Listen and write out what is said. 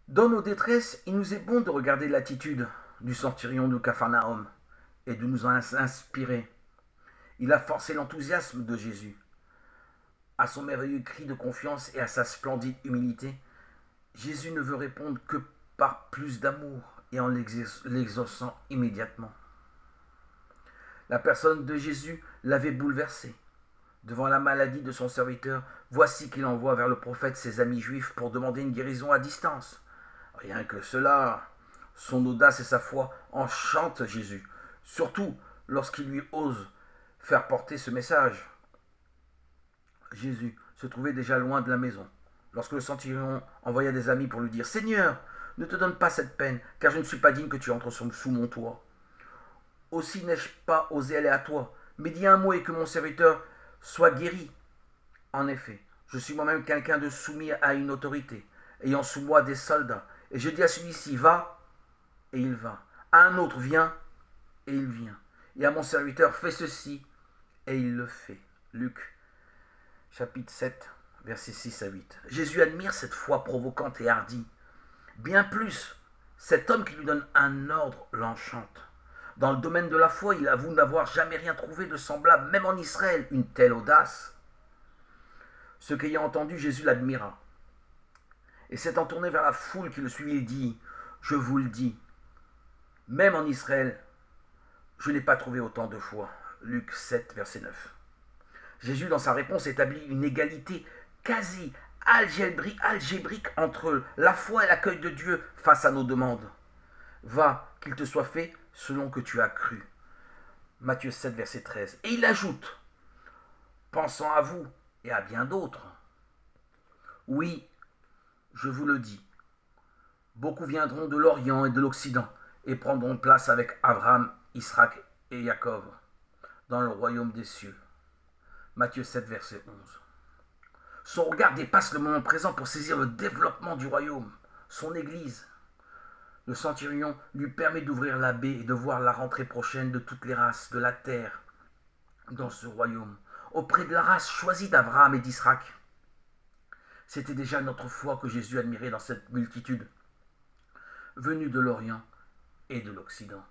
Dans nos détresses, il nous est bon de regarder l'attitude du centurion de Capharnaüm et de nous en inspirer. Il a forcé l'enthousiasme de Jésus. À son merveilleux cri de confiance et à sa splendide humilité, Jésus ne veut répondre que par plus d'amour et en l'exaucant immédiatement. La personne de Jésus l'avait bouleversé. Devant la maladie de son serviteur, voici qu'il envoie vers le prophète ses amis juifs pour demander une guérison à distance. Rien que cela, son audace et sa foi enchantent Jésus, surtout lorsqu'il lui ose faire porter ce message. Jésus se trouvait déjà loin de la maison, lorsque le centurion envoya des amis pour lui dire « Seigneur, ne te donne pas cette peine, car je ne suis pas digne que tu entres sous mon toit. Aussi n'ai-je pas osé aller à toi, mais dis un mot et que mon serviteur soit guéri. En effet, je suis moi-même quelqu'un de soumis à une autorité, ayant sous moi des soldats, et je dis à celui-ci, va, et il va. À un autre, viens, et il vient. Et à mon serviteur, fais ceci, et il le fait. » Luc, chapitre 7, versets 6 à 8. Jésus admire cette foi provocante et hardie. Bien plus, cet homme qui lui donne un ordre l'enchante. Dans le domaine de la foi, il avoue n'avoir jamais rien trouvé de semblable, même en Israël, une telle audace. Ce qu'ayant entendu, Jésus l'admira. Et s'étant tourné vers la foule qui le suivait, il dit, « Je vous le dis, même en Israël, je n'ai pas trouvé autant de foi. » Luc 7, verset 9. Jésus, dans sa réponse, établit une égalité quasi algébrique entre la foi et l'accueil de Dieu face à nos demandes. Va, qu'il te soit fait selon que tu as cru. Matthieu 7, verset 13. Et il ajoute, pensant à vous et à bien d'autres. Oui, je vous le dis, beaucoup viendront de l'Orient et de l'Occident et prendront place avec Abraham, Isaac et Jacob dans le royaume des cieux. Matthieu 7, verset 11. Son regard dépasse le moment présent pour saisir le développement du royaume, son Église. Le centurion lui permet d'ouvrir la baie et de voir la rentrée prochaine de toutes les races de la terre dans ce royaume, auprès de la race choisie d'Abraham et d'Isaac. C'était déjà notre foi que Jésus admirait dans cette multitude, venue de l'Orient et de l'Occident.